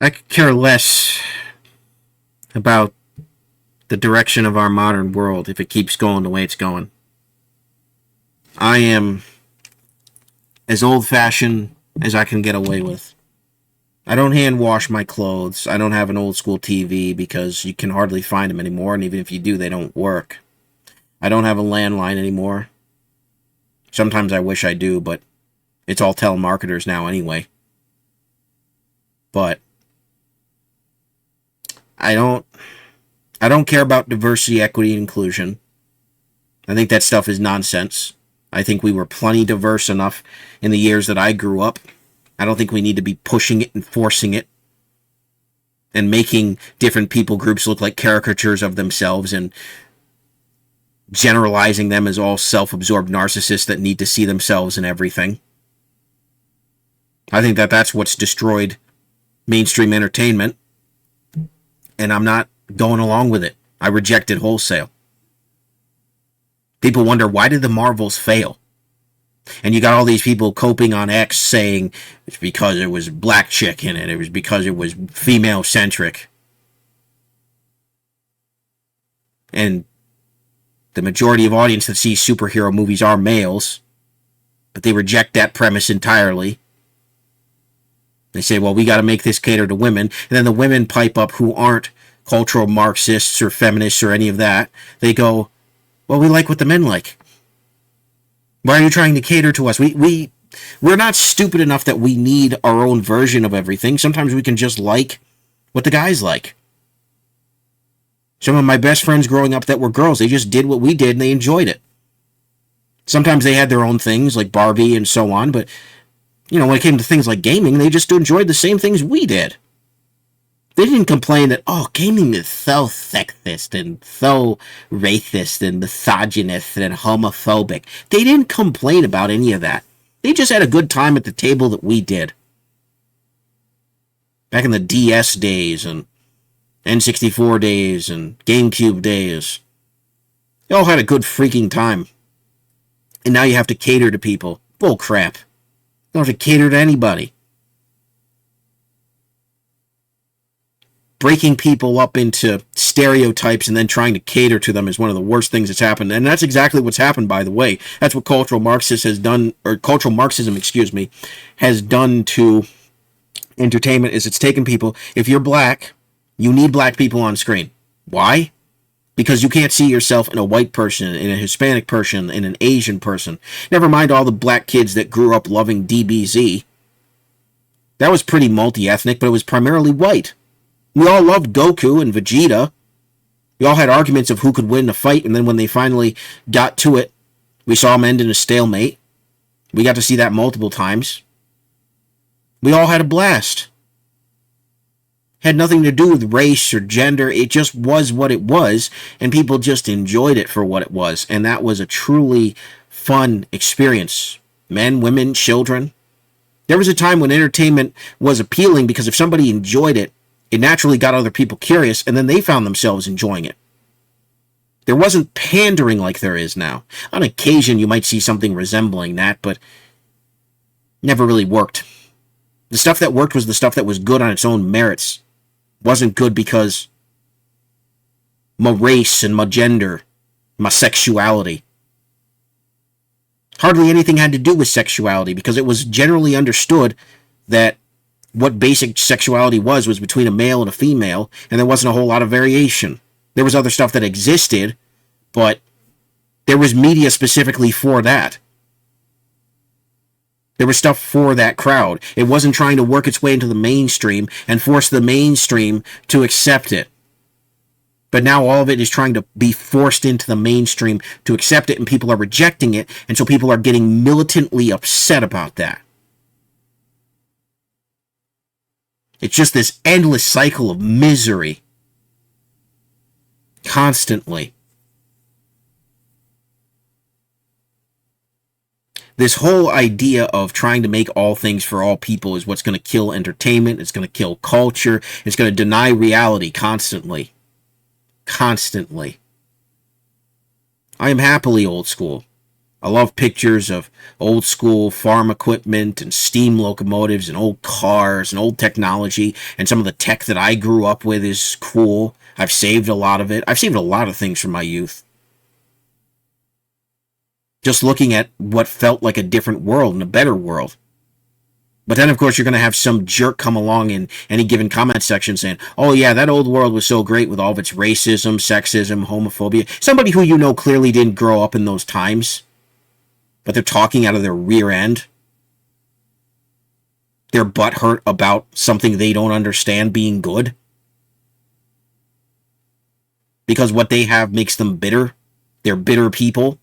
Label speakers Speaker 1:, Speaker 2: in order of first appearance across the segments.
Speaker 1: I could care less about the direction of our modern world if it keeps going the way it's going. I am as old-fashioned as I can get away with. I don't hand wash my clothes. I don't have an old school TV because you can hardly find them anymore, and even if you do, they don't work. I don't have a landline anymore. Sometimes I wish I do, but it's all telemarketers now anyway. But I don't care about diversity, equity, and inclusion. I think that stuff is nonsense. I think we were plenty diverse enough in the years that I grew up. I don't think we need to be pushing it and forcing it and making different people groups look like caricatures of themselves and generalizing them as all self-absorbed narcissists that need to see themselves in everything. I think that that's what's destroyed mainstream entertainment, and I'm not going along with it. I reject it wholesale. People wonder, why did the Marvels fail? And you got all these people coping on X saying it's because it was black chick in it. It was because it was female-centric. And the majority of audience that sees superhero movies are males, but they reject that premise entirely. They say, well, we got to make this cater to women. And then the women pipe up who aren't cultural Marxists or feminists or any of that. They go, well, we like what the men like. Why are you trying to cater to us? We're not stupid enough that we need our own version of everything. Sometimes we can just like what the guys like. Some of my best friends growing up that were girls, they just did what we did and they enjoyed it. Sometimes they had their own things like Barbie and so on, but when it came to things like gaming, they just enjoyed the same things we did. They didn't complain that, gaming is so sexist and so racist and misogynist and homophobic. They didn't complain about any of that. They just had a good time at the table that we did. Back in the DS days and N64 days and GameCube days. They all had a good freaking time. And now you have to cater to people. Bull crap. You don't have to cater to anybody. Breaking people up into stereotypes and then trying to cater to them is one of the worst things that's happened. And that's exactly what's happened, by the way. That's what cultural Marxism has done to entertainment, is it's taken people. If you're black, you need black people on screen. Why? Because you can't see yourself in a white person, in a Hispanic person, in an Asian person. Never mind all the black kids that grew up loving DBZ. That was pretty multi-ethnic, but it was primarily white. We all loved Goku and Vegeta. We all had arguments of who could win the fight, and then when they finally got to it, we saw them end in a stalemate. We got to see that multiple times. We all had a blast. Had nothing to do with race or gender. It just was what it was, and people just enjoyed it for what it was, and that was a truly fun experience. Men, women, children. There was a time when entertainment was appealing because if somebody enjoyed it, it naturally got other people curious, and then they found themselves enjoying it. There wasn't pandering like there is now. On occasion, you might see something resembling that, but never really worked. The stuff that worked was the stuff that was good on its own merits. Wasn't good because my race and my gender, my sexuality. Hardly anything had to do with sexuality because it was generally understood that what basic sexuality was between a male and a female, and there wasn't a whole lot of variation. There was other stuff that existed, but there was media specifically for that. There was stuff for that crowd. It wasn't trying to work its way into the mainstream and force the mainstream to accept it. But now all of it is trying to be forced into the mainstream to accept it, and people are rejecting it, and so people are getting militantly upset about that. It's just this endless cycle of misery. Constantly. This whole idea of trying to make all things for all people is what's going to kill entertainment. It's going to kill culture. It's going to deny reality constantly. Constantly. I am happily old school. I love pictures of old school farm equipment and steam locomotives and old cars and old technology, and some of the tech that I grew up with is cool. I've saved a lot of it. I've saved a lot of things from my youth. Just looking at what felt like a different world and a better world. But then, of course, you're going to have some jerk come along in any given comment section saying, oh, yeah, that old world was so great with all of its racism, sexism, homophobia. Somebody who you know clearly didn't grow up in those times, but they're talking out of their rear end. They're butthurt about something they don't understand being good. Because what they have makes them bitter. They're bitter people.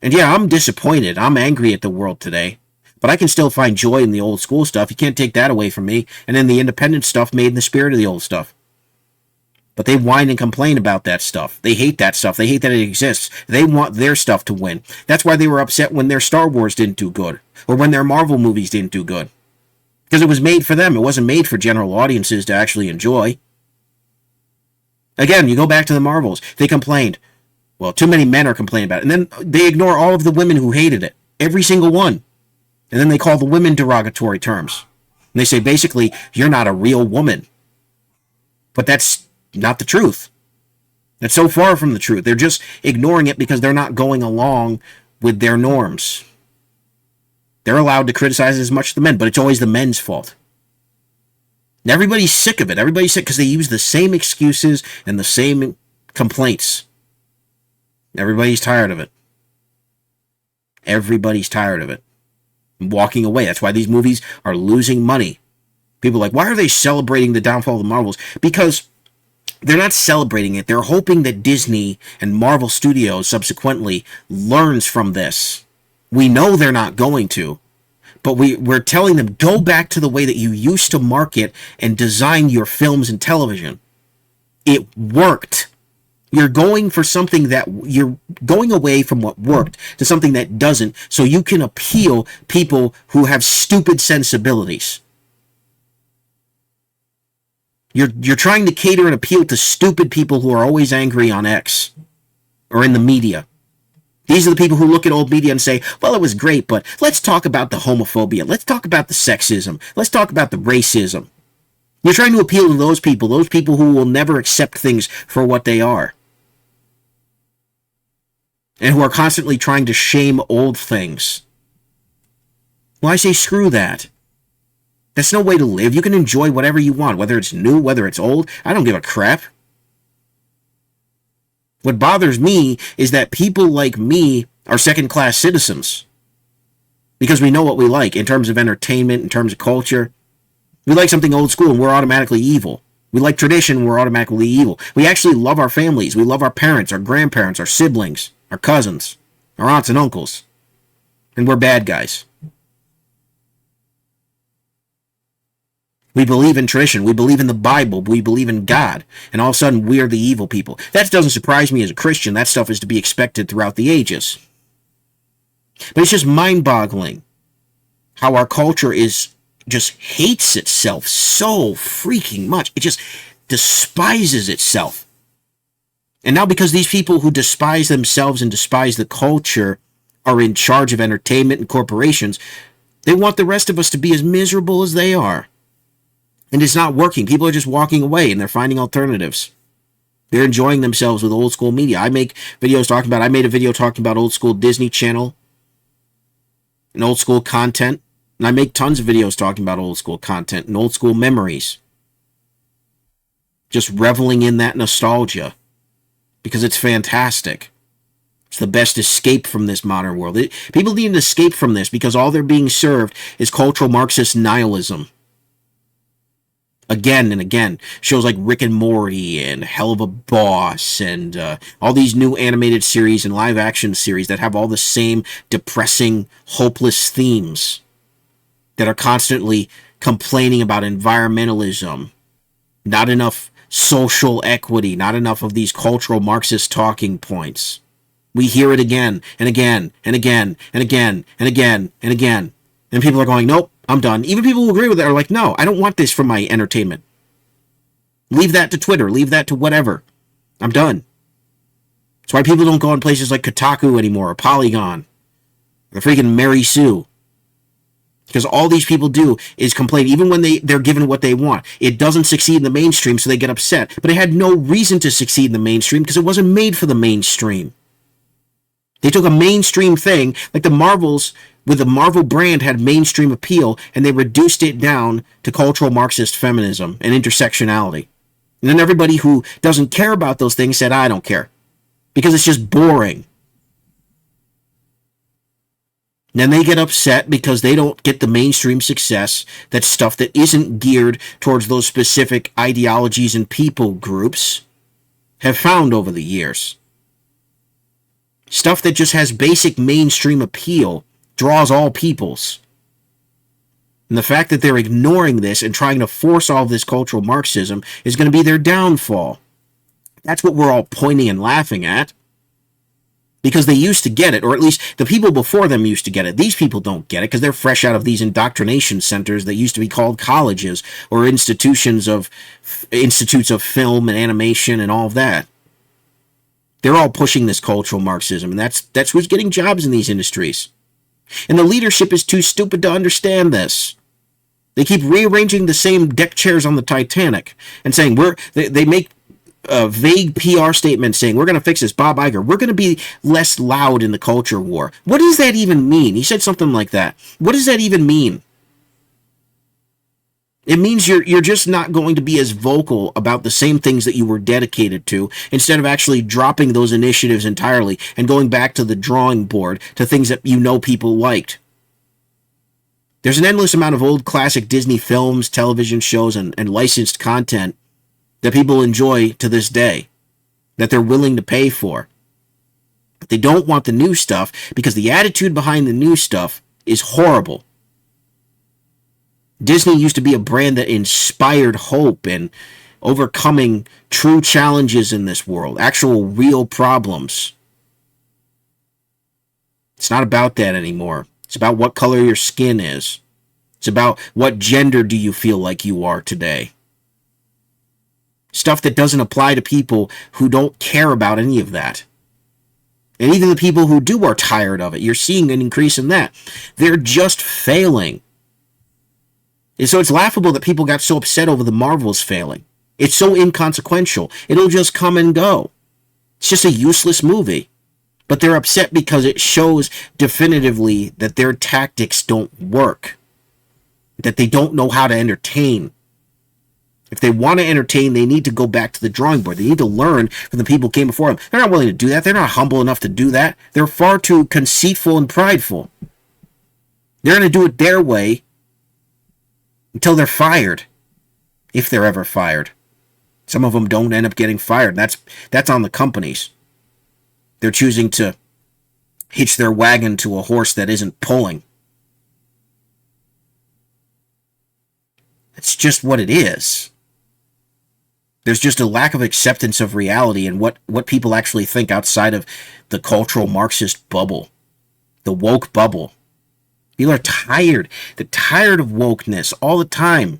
Speaker 1: And yeah, I'm disappointed. I'm angry at the world today. But I can still find joy in the old school stuff. You can't take that away from me. And then the independent stuff made in the spirit of the old stuff. But they whine and complain about that stuff. They hate that stuff. They hate that it exists. They want their stuff to win. That's why they were upset when their Star Wars didn't do good. Or when their Marvel movies didn't do good. Because it was made for them. It wasn't made for general audiences to actually enjoy. Again, you go back to the Marvels. They complained. Well, too many men are complaining about it. And then they ignore all of the women who hated it. Every single one. And then they call the women derogatory terms. And they say, basically, you're not a real woman. But that's not the truth. That's so far from the truth. They're just ignoring it because they're not going along with their norms. They're allowed to criticize as much as the men, but it's always the men's fault. And everybody's sick of it. Everybody's sick because they use the same excuses and the same complaints. Everybody's tired of it. Everybody's tired of it. Walking away. That's why these movies are losing money. People are like, why are they celebrating the downfall of the Marvels? Because they're not celebrating it. They're hoping that Disney and Marvel Studios subsequently learns from this. We know they're not going to. But we're telling them, go back to the way that you used to market and design your films and television. It worked. You're going for something that you're going away from what worked to something that doesn't, so you can appeal people who have stupid sensibilities. You're trying to cater and appeal to stupid people who are always angry on X or in the media. These are the people who look at old media and say, well, it was great, but let's talk about the homophobia. Let's talk about the sexism. Let's talk about the racism. You're trying to appeal to those people who will never accept things for what they are. And who are constantly trying to shame old things. Well, I say screw that. That's no way to live. You can enjoy whatever you want, whether it's new, whether it's old. I don't give a crap. What bothers me is that people like me are second-class citizens. Because we know what we like in terms of entertainment, in terms of culture. We like something old school and we're automatically evil. We like tradition, we're automatically evil. We actually love our families. We love our parents, our grandparents, our siblings, our cousins, our aunts and uncles. And we're bad guys. We believe in tradition. We believe in the Bible. We believe in God. And all of a sudden, we are the evil people. That doesn't surprise me as a Christian. That stuff is to be expected throughout the ages. But it's just mind-boggling how our culture just hates itself so freaking much. It just despises itself. And now because these people who despise themselves and despise the culture are in charge of entertainment and corporations, they want the rest of us to be as miserable as they are. And it's not working. People are just walking away and they're finding alternatives. They're enjoying themselves with old school media. I made a video talking about old school Disney Channel and old school content. And I make tons of videos talking about old school content and old school memories. Just reveling in that nostalgia. Because it's fantastic. It's the best escape from this modern world. People need an escape from this because all they're being served is cultural Marxist nihilism. Again and again. Shows like Rick and Morty and Hell of a Boss and all these new animated series and live action series that have all the same depressing, hopeless themes that are constantly complaining about environmentalism, not enough social equity, not enough of these cultural Marxist talking points. We hear it again and again and again and again and again and again. And people are going, nope, I'm done. Even people who agree with it are like, no, I don't want this for my entertainment. Leave that to Twitter. Leave that to whatever. I'm done. That's why people don't go on places like Kotaku anymore, or Polygon, or freaking Mary Sue. Because all these people do is complain, even when they're given what they want. It doesn't succeed in the mainstream, so they get upset. But it had no reason to succeed in the mainstream because it wasn't made for the mainstream. They took a mainstream thing, like the Marvels, with the Marvel brand had mainstream appeal, and they reduced it down to cultural Marxist feminism and intersectionality. And then everybody who doesn't care about those things said, I don't care. Because it's just boring. Then they get upset because they don't get the mainstream success that stuff that isn't geared towards those specific ideologies and people groups have found over the years. Stuff that just has basic mainstream appeal draws all peoples. And the fact that they're ignoring this and trying to force all this cultural Marxism is going to be their downfall. That's what we're all pointing and laughing at. Because they used to get it, or at least the people before them used to get it. These people don't get it because they're fresh out of these indoctrination centers that used to be called colleges or institutes of film and animation and all of that. They're all pushing this cultural Marxism, and that's who's getting jobs in these industries. And the leadership is too stupid to understand this. They keep rearranging the same deck chairs on the Titanic and saying they make a vague PR statement saying we're going to fix this. Bob Iger, we're going to be less loud in the culture war. What does that even mean? He said something like that. What does that even mean? It means you're just not going to be as vocal about the same things that you were dedicated to, instead of actually dropping those initiatives entirely and going back to the drawing board to things that you know people liked. There's an endless amount of old classic Disney films, television shows, and licensed content that people enjoy to this day, that they're willing to pay for. But they don't want the new stuff because the attitude behind the new stuff is horrible. Disney used to be a brand that inspired hope and overcoming true challenges in this world, actual real problems. It's not about that anymore. It's about what color your skin is. It's about what gender do you feel like you are today. Stuff that doesn't apply to people who don't care about any of that. And even the people who do are tired of it. You're seeing an increase in that. They're just failing. And so it's laughable that people got so upset over the Marvels failing. It's so inconsequential. It'll just come and go. It's just a useless movie. But they're upset because it shows definitively that their tactics don't work. That they don't know how to entertain. If they want to entertain, they need to go back to the drawing board. They need to learn from the people who came before them. They're not willing to do that. They're not humble enough to do that. They're far too conceitful and prideful. They're going to do it their way until they're fired. If they're ever fired. Some of them don't end up getting fired. That's on the companies. They're choosing to hitch their wagon to a horse that isn't pulling. It's just what it is. There's just a lack of acceptance of reality and what people actually think outside of the cultural Marxist bubble. The woke bubble. People are tired. They're tired of wokeness all the time.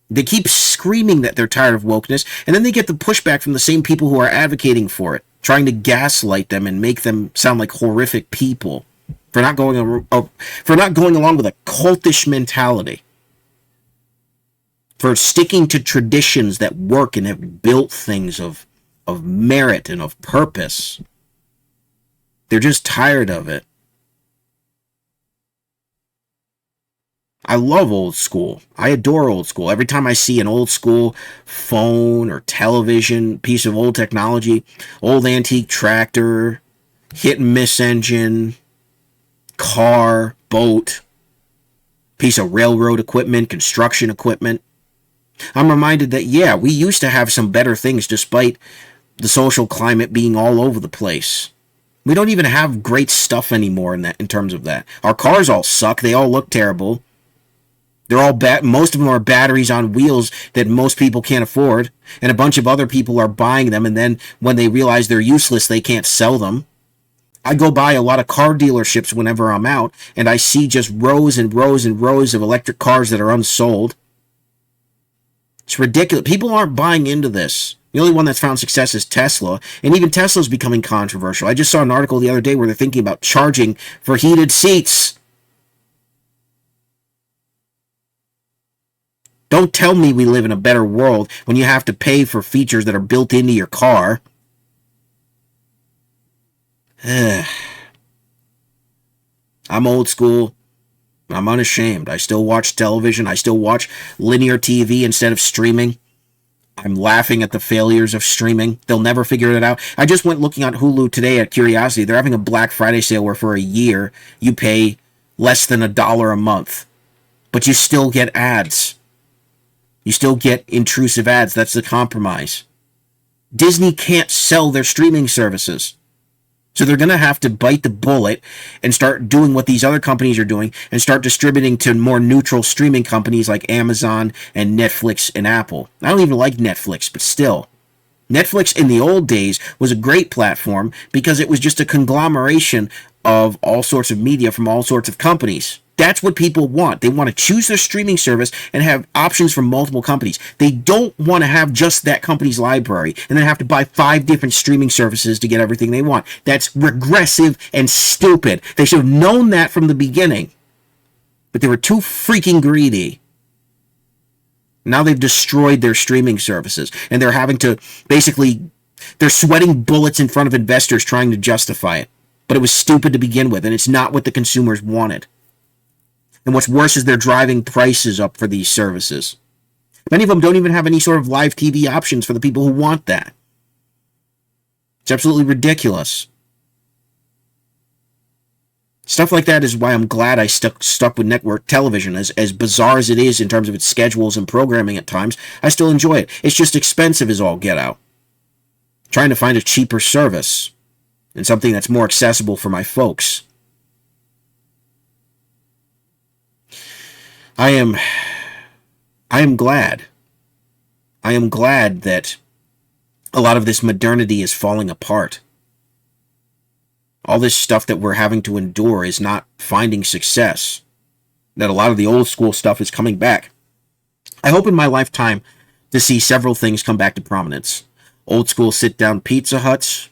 Speaker 1: They keep screaming that they're tired of wokeness, and then they get the pushback from the same people who are advocating for it, trying to gaslight them and make them sound like horrific people for not going along with a cultish mentality. For sticking to traditions that work and have built things of merit and of purpose. They're just tired of it. I love old school. I adore old school. Every time I see an old school phone or television, piece of old technology, old antique tractor, hit and miss engine, car, boat, piece of railroad equipment, construction equipment, I'm reminded that, yeah, we used to have some better things despite the social climate being all over the place. We don't even have great stuff anymore in terms of that. Our cars all suck. They all look terrible. They're all most of them are batteries on wheels that most people can't afford, and a bunch of other people are buying them, and then when they realize they're useless, they can't sell them. I go by a lot of car dealerships whenever I'm out, and I see just rows and rows and rows of electric cars that are unsold. It's ridiculous. People aren't buying into this. The only one that's found success is Tesla, and even Tesla's becoming controversial. I just saw an article the other day where they're thinking about charging for heated seats. Don't tell me we live in a better world when you have to pay for features that are built into your car. I'm old school. I'm unashamed. I still watch television. I still watch linear TV instead of streaming. I'm laughing at the failures of streaming. They'll never figure it out. I just went looking at Hulu today at Curiosity. They're having a Black Friday sale where for a year you pay less than $1 a month. But you still get ads. You still get intrusive ads. That's the compromise. Disney can't sell their streaming services. So they're going to have to bite the bullet and start doing what these other companies are doing and start distributing to more neutral streaming companies like Amazon and Netflix and Apple. I don't even like Netflix, but still. Netflix in the old days was a great platform because it was just a conglomeration of all sorts of media from all sorts of companies. That's what people want. They want to choose their streaming service and have options from multiple companies. They don't want to have just that company's library and then have to buy 5 different streaming services to get everything they want. That's regressive and stupid. They should have known that from the beginning. But they were too freaking greedy. Now they've destroyed their streaming services and they're having to they're sweating bullets in front of investors trying to justify it. But it was stupid to begin with, and it's not what the consumers wanted. And what's worse is they're driving prices up for these services. Many of them don't even have any sort of live TV options for the people who want that. It's absolutely ridiculous. Stuff like that is why I'm glad I stuck with network television. As bizarre as it is in terms of its schedules and programming at times, I still enjoy it. It's just expensive as all get out. Trying to find a cheaper service and something that's more accessible for my folks. I am glad. I am glad that a lot of this modernity is falling apart. All this stuff that we're having to endure is not finding success. That a lot of the old school stuff is coming back. I hope in my lifetime to see several things come back to prominence. Old school sit-down Pizza Huts,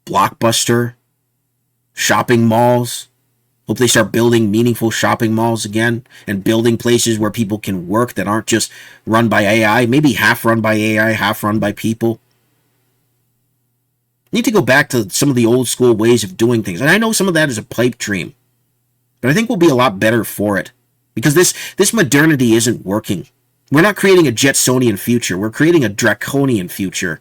Speaker 1: Blockbuster, shopping malls. Hope they start building meaningful shopping malls again and building places where people can work that aren't just run by AI, maybe half run by AI, half run by people. Need to go back to some of the old school ways of doing things. And I know some of that is a pipe dream, but I think we'll be a lot better for it because this modernity isn't working. We're not creating a Jetsonian future. We're creating a draconian future.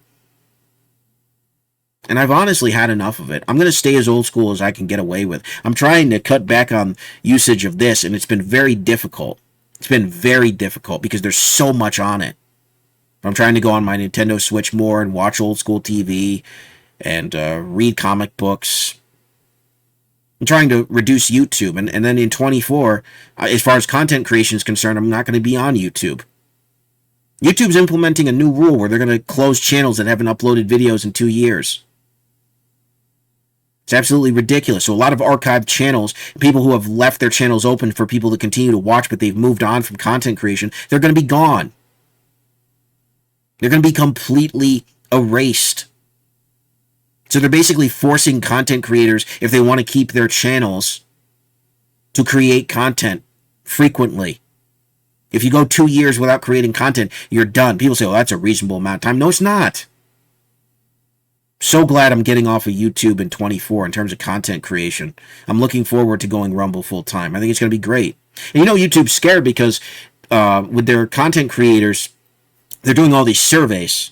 Speaker 1: And I've honestly had enough of it. I'm going to stay as old school as I can get away with. I'm trying to cut back on usage of this, and it's been very difficult. It's been very difficult because there's so much on it. I'm trying to go on my Nintendo Switch more and watch old school TV and read comic books. I'm trying to reduce YouTube. And then in 24, as far as content creation is concerned, I'm not going to be on YouTube. YouTube's implementing a new rule where they're going to close channels that haven't uploaded videos in 2 years. It's absolutely ridiculous. So a lot of archived channels, people who have left their channels open for people to continue to watch, but they've moved on from content creation, they're going to be gone. They're going to be completely erased. So they're basically forcing content creators, if they want to keep their channels, to create content frequently. If you go 2 years without creating content, you're done. People say, well, that's a reasonable amount of time. No, it's not. So glad I'm getting off of YouTube in 24 in terms of content creation. I'm looking forward to going Rumble full time. I think it's going to be great. And YouTube's scared because with their content creators, they're doing all these surveys.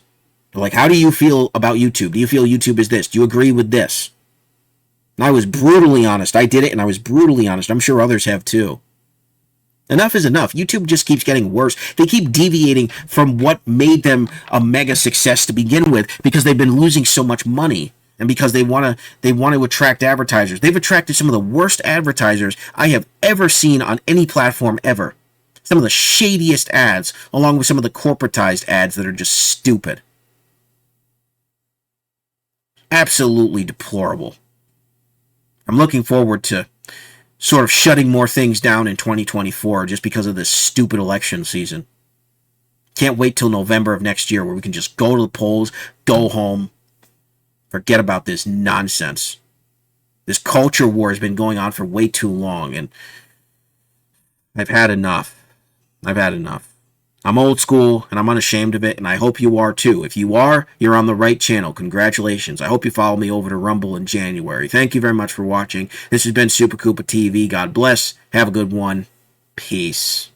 Speaker 1: They're like, how do you feel about YouTube? Do you feel YouTube is this? Do you agree with this? And I was brutally honest. I did it and I was brutally honest. I'm sure others have too. Enough is enough. YouTube just keeps getting worse. They keep deviating from what made them a mega success to begin with because they've been losing so much money and because they want to attract advertisers. They've attracted some of the worst advertisers I have ever seen on any platform ever. Some of the shadiest ads, along with some of the corporatized ads that are just stupid. Absolutely deplorable. I'm looking forward to sort of shutting more things down in 2024 just because of this stupid election season. Can't wait till November of next year where we can just go to the polls, go home, forget about this nonsense. This culture war has been going on for way too long, and I've had enough. I've had enough. I'm old school, and I'm unashamed of it, and I hope you are too. If you are, you're on the right channel. Congratulations. I hope you follow me over to Rumble in January. Thank you very much for watching. This has been Super Koopa TV. God bless. Have a good one. Peace.